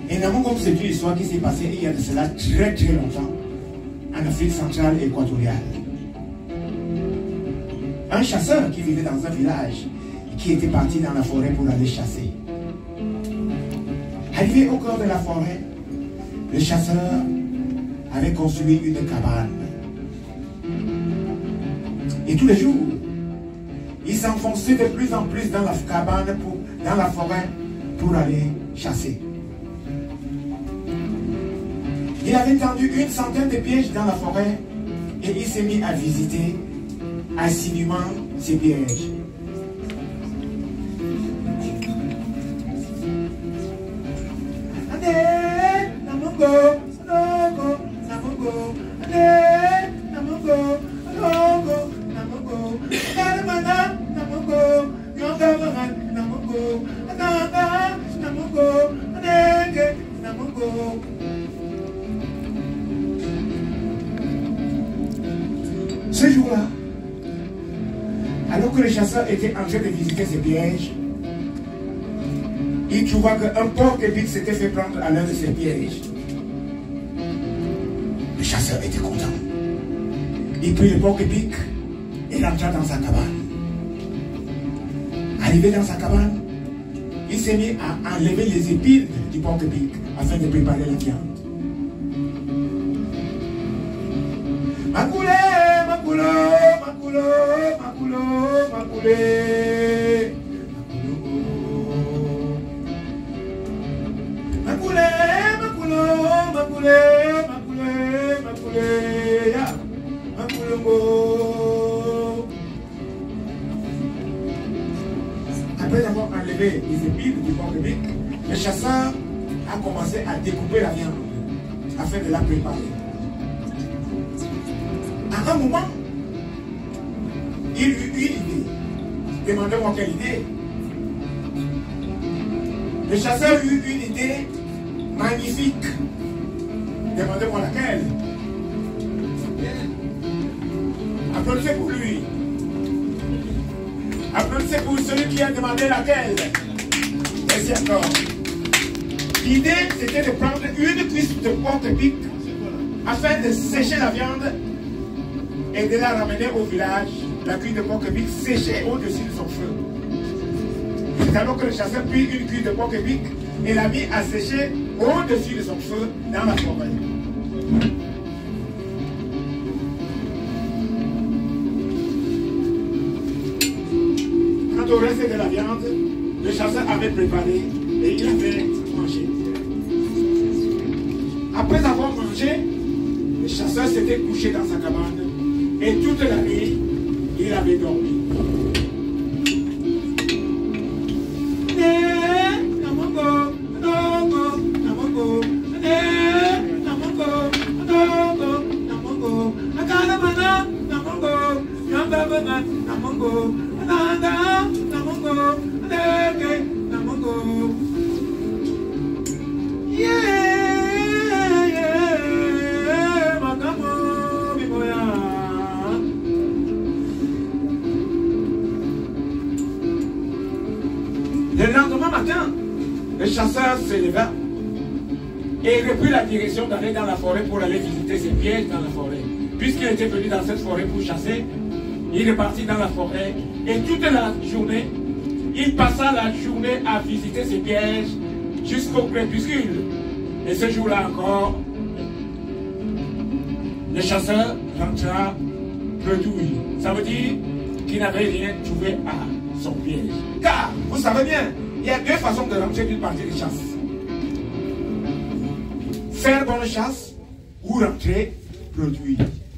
Et Namongo, c'est une histoire qui s'est passée il y a de cela très très longtemps en Afrique centrale et équatoriale. Un chasseur qui vivait dans un village qui était parti dans la forêt pour aller chasser. Arrivé au cœur de la forêt, le chasseur avait construit une cabane. Et tous les jours, il s'enfonçait de plus en plus dans la cabane, dans la forêt, pour aller chasser. Il avait tendu une centaine de pièges dans la forêt et il s'est mis à visiter assidûment ces pièges. Ce jour-là, alors que le chasseur était en train de visiter ses pièges, il trouva qu'un porc-épic s'était fait prendre à l'un de ses pièges. Le chasseur était content. Il prit le porc-épic et rentra dans sa cabane. Arrivé dans sa cabane, il s'est mis à enlever les épines du porc-épic afin de préparer la viande. Macoulé, macoulé, macoulé, macoulé, macoulé. Macoulé, macoulé, macoulé, macoulé, macoulé, ya, macoulongo. Après avoir enlevé les épines du porc-épic, le chasseur a commencé à découper la viande afin de la préparer. À un moment, il eut une idée. Demandez-moi quelle idée. Le chasseur eut une idée magnifique. Demandez-moi laquelle. Applaudissez pour lui. Applaudissez pour celui qui a demandé laquelle. Merci encore. L'idée, c'était de prendre une cuisse de porc-épic afin de sécher la viande et de la ramener au village, la cuisse de porc-épic séchée au-dessus de son feu. C'est alors que le chasseur prit une cuisse de porc-épic et l'a mis à sécher au-dessus de son feu dans la forêt. Quant au reste de la viande, le chasseur avait préparé et il avait mangé. Après avoir mangé, le chasseur s'était couché dans sa cabane. Et toute la nuit, il avait dormi. Le lendemain matin, le chasseur se leva et reprit la direction d'aller dans la forêt pour aller visiter ses pièges dans la forêt. Puisqu'il était venu dans cette forêt pour chasser, il est parti dans la forêt et toute la journée, il passa la journée à visiter ses pièges jusqu'au crépuscule. Et ce jour-là encore, le chasseur rentra bredouille. Ça veut dire qu'il n'avait rien trouvé à son piège. Car, vous savez bien, il y a deux façons de rentrer d'une partie de chasse. Faire bonne chasse ou rentrer produit.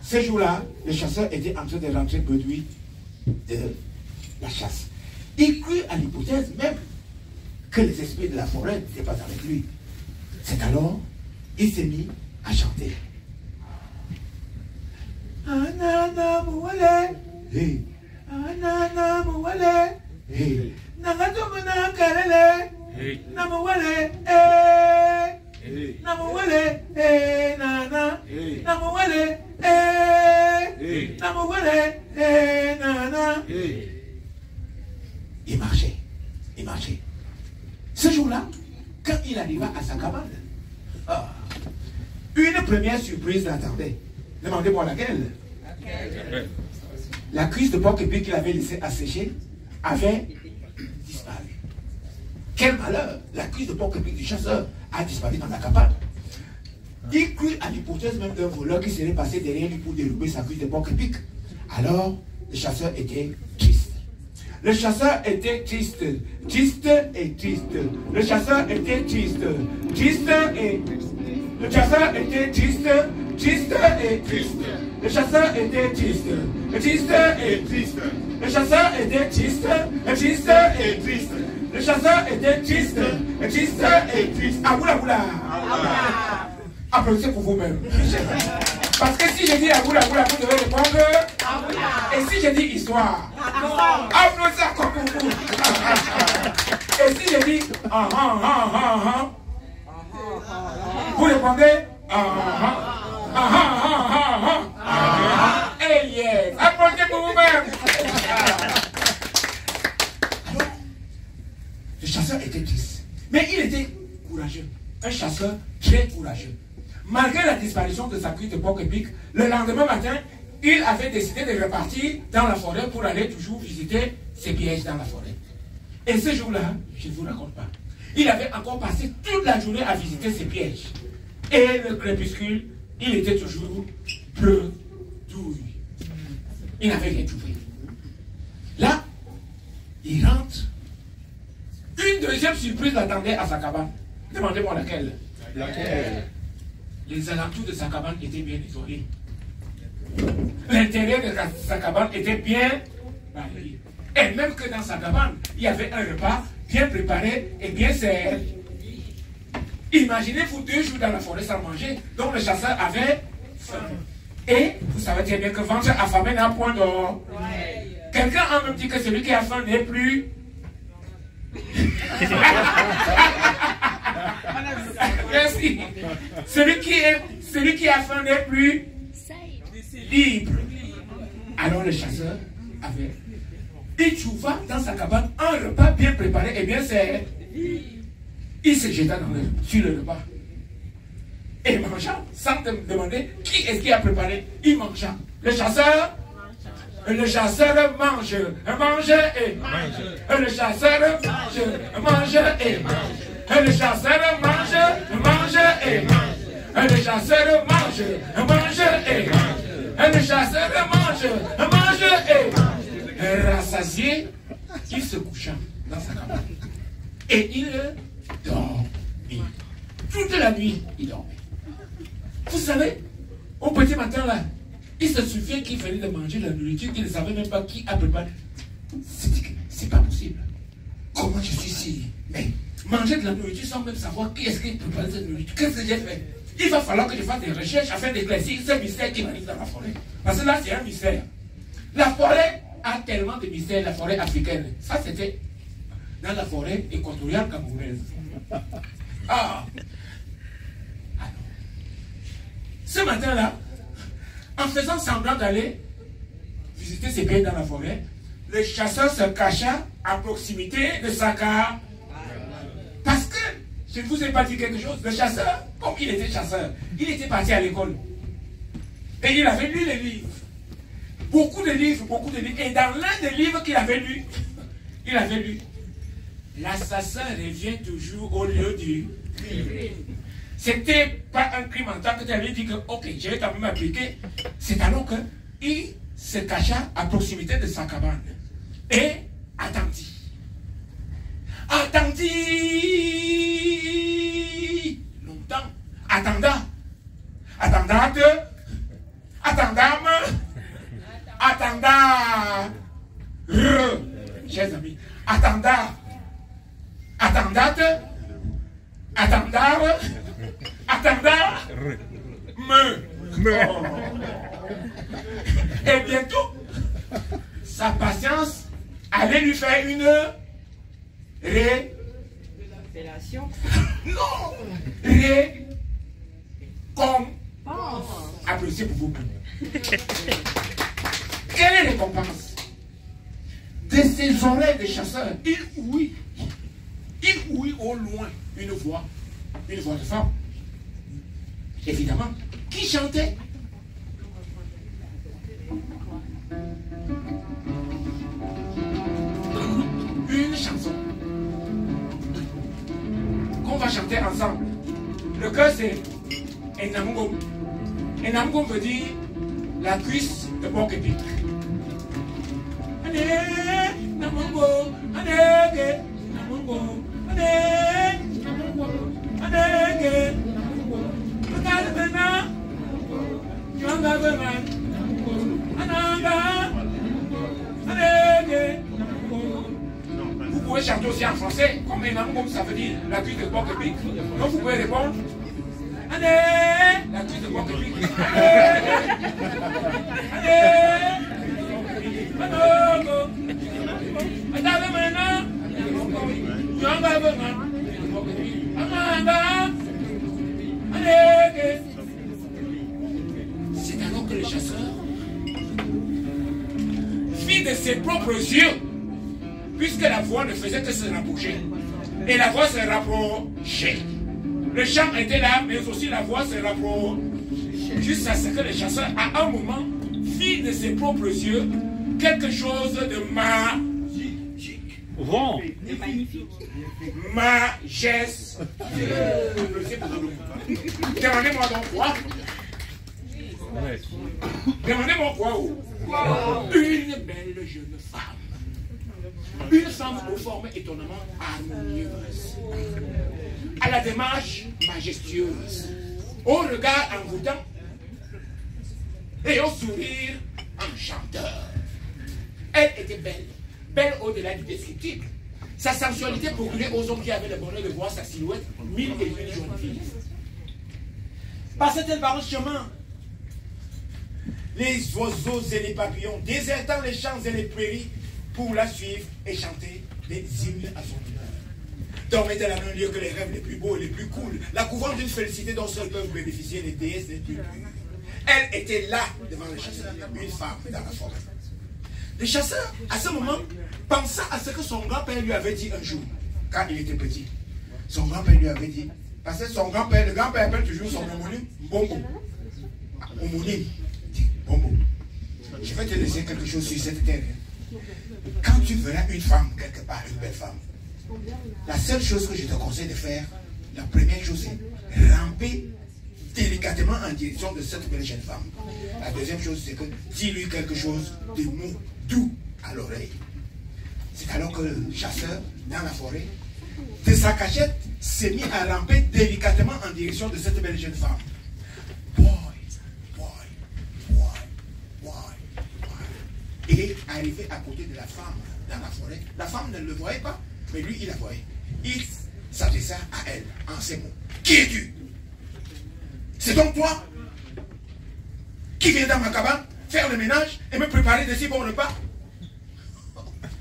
Ce jour-là, le chasseur était en train de rentrer produit de la chasse. Il crut à l'hypothèse même que les esprits de la forêt n'étaient pas avec lui. C'est alors, il s'est mis à chanter. Anana mouale, hey. Anana mouale, hey. Nangatumuna kalele, hey. Namouale, hey. Namouale, hey. Nana, hey. Namouale, hey. Namouale, hey. Nana. Hey. Il marchait, il marchait. Ce jour-là, quand il arriva à sa sa cabane. Ah. Une première surprise l'attendait. Demandez-moi laquelle. La cuisse de porc-épic qu'il avait laissée assécher avait disparu. Quel malheur! La cuisse de porc-épic du chasseur a disparu dans la cabane. Il crut à l'hypothèse même d'un voleur qui serait passé derrière lui pour dérober sa cuisse de porc-épic. Alors, le chasseur était triste. Le chasseur était triste. Triste et triste. Le chasseur était triste. Triste et triste. Le chasseur était triste. Triste et triste. Le chasseur était triste. Triste et triste. Le chasseur était triste. Triste et triste. Le chasseur était triste. Triste et triste. Aboula boula. Applaudissez pour vous-même. Parce que si je dis aboula boula, vous devez répondre. Et si je dis histoire, applaudissez encore pour vous. Et si je dis vous répondez et yes. Applaudissez pour vous-même. Le chasseur était triste. Mais il était courageux. Un chasseur très courageux. Malgré la disparition de sa cuisse de porc-épic, le lendemain matin, il avait décidé de repartir dans la forêt pour aller toujours visiter ses pièges dans la forêt. Et ce jour-là, je ne vous raconte pas, il avait encore passé toute la journée à visiter ses pièges. Et le crépuscule, il était toujours bleu douille. Il n'avait rien trouvé. Là, il rentre. Une deuxième surprise l'attendait à sa cabane. Demandez-moi laquelle. Laquelle? Les alentours de sa cabane étaient bien nettoyés. L'intérieur de sa cabane était bien balayé. Et même que dans sa cabane, il y avait un repas bien préparé et bien servi. Imaginez-vous 2 jours dans la forêt sans manger. Donc le chasseur avait faim. Et vous savez très bien que ventre affamé n'a point d'or. Quelqu'un a même dit que celui qui a faim n'est plus. Merci. Celui qui a faim n'est plus libre. Alors le chasseur avait. Il trouva dans sa cabane un repas bien préparé et bien servi. Il se jeta sur le repas. Et mangea sans demander qui est-ce qui a préparé. Il mangea. Le chasseur mange. Le chasseur mange. Mange et mange. Le chasseur mange et mange. Le chasseur mange et mange. Le chasseur mange et mange. Le chasseur mange et mange. Rassasié, il se coucha dans sa cabane. Et il dormit. Toute la nuit, il dormait. Vous savez, au petit matin là, il se souvient qu'il fallait de manger la nourriture qu'il ne savait même pas qui a préparé. C'est pas possible. Comment je suis ici? Mais manger de la nourriture sans même savoir qui est-ce qui prépare cette nourriture. Qu'est-ce que j'ai fait? Il va falloir que je fasse des recherches afin d'éclaircir ce mystère qui m'arrive dans la forêt. Parce que là, c'est un mystère. La forêt a tellement de mystères, la forêt africaine. Ça, c'était dans la forêt équatoriale camerounaise. Ah! Alors, ce matin-là, en faisant semblant d'aller visiter ses pieds dans la forêt, le chasseur se cacha à proximité de sa cabane. Parce que, je ne vous ai pas dit quelque chose, le chasseur, comme il était chasseur, il était parti à l'école. Et il avait lu les livres. Beaucoup de livres. Et dans l'un des livres qu'il avait lu, il avait lu l'assassin revient toujours au lieu du crime. C'était pas un crime en tant que tel. Il dit que, ok, je vais quand même appliquer. C'est alors qu'il se cacha à proximité de sa cabane. Et attendit. Attendit longtemps. Attendant. Chers amis, attendant. Et bientôt, sa patience allait lui faire une révélation. Non! Récompense. Applaudissez pour vous. Quelle est la récompense? De ses oreilles de chasseur, il ouït au loin une voix une voix de femme. Évidemment, qui chantait? Une chanson qu'on va chanter ensemble. Le chœur c'est Enamungom. Enamungom veut dire la cuisse de porc épic. Vous pouvez chanter aussi en français, comme Enamungom ça veut dire la cuisse de porc épic. Donc vous pouvez répondre la cuisse de porc épic. C'est alors que le chasseur vit de ses propres yeux, puisque la voix ne faisait que se rapprocher, et la voix se rapprochait. Le chant était là, mais aussi la voix se rapprochait, jusqu'à ce que le chasseur, à un moment, vit de ses propres yeux quelque chose de magique. Bon. De magnifique. Majestueux. Demandez-moi donc quoi? Demandez-moi quoi? Une belle jeune femme. Une femme aux formes étonnamment harmonieuses. À la démarche majestueuse. Au regard envoûtant. Et au sourire enchanteur. Elle était belle. Belle au-delà du descriptible. Sa sensualité procurait aux hommes qui avaient le bonheur de voir sa silhouette mille et une jeunes filles. Passait-elle par un chemin? Les oiseaux et les papillons désertant les champs et les prairies pour la suivre et chanter des hymnes à son honneur. Dormait-elle à un lieu que les rêves les plus beaux et les plus cool, la couvrant d'une félicité dont seuls peuvent bénéficier les déesses les plus pures. Elle était là devant le chasseur, une femme dans la forêt. Le chasseur, à ce moment, pensa à ce que son grand-père lui avait dit un jour, quand il était petit. Son grand-père lui avait dit, parce que son grand-père, le grand-père appelle toujours son homonyme Bombo. Homonyme, dit Bombo. Je vais te laisser quelque chose sur cette terre. Quand tu verras une femme quelque part, une belle femme, la seule chose que je te conseille de faire, la première chose, c'est ramper délicatement en direction de cette belle jeune femme. La deuxième chose, c'est que dis-lui quelque chose de mots doux à l'oreille. C'est alors que le chasseur, dans la forêt, de sa cachette, s'est mis à ramper délicatement en direction de cette belle jeune femme. Boy, boy, boy, boy, boy. Et arrivé à côté de la femme dans la forêt, la femme ne le voyait pas, mais lui, il la voyait. Il s'adressa à elle en ces mots. Qui es-tu? C'est donc toi qui viens dans ma cabane faire le ménage et me préparer de si bons repas?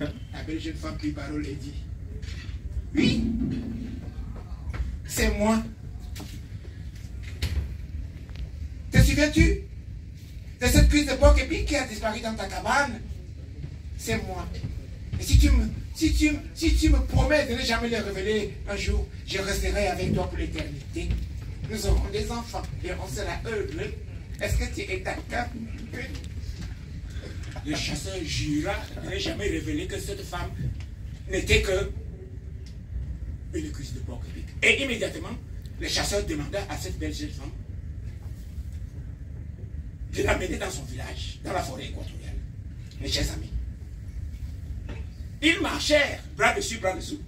La belle jeune femme prit parole et dit, oui, c'est moi. Te souviens-tu de cette cuisse de porc épic qui a disparu dans ta cabane? C'est moi. Et si tu me promets de ne jamais le révéler un jour, je resterai avec toi pour l'éternité. Nous aurons des enfants et on sera heureux. Est-ce que tu es d'accord? Le chasseur jura de ne jamais révéler que cette femme n'était que une cuisse de porc épic. Et immédiatement, le chasseur demanda à cette belle jeune femme de l'amener dans son village, dans la forêt équatoriale. Mes chers amis, ils marchèrent bras dessus, bras dessous.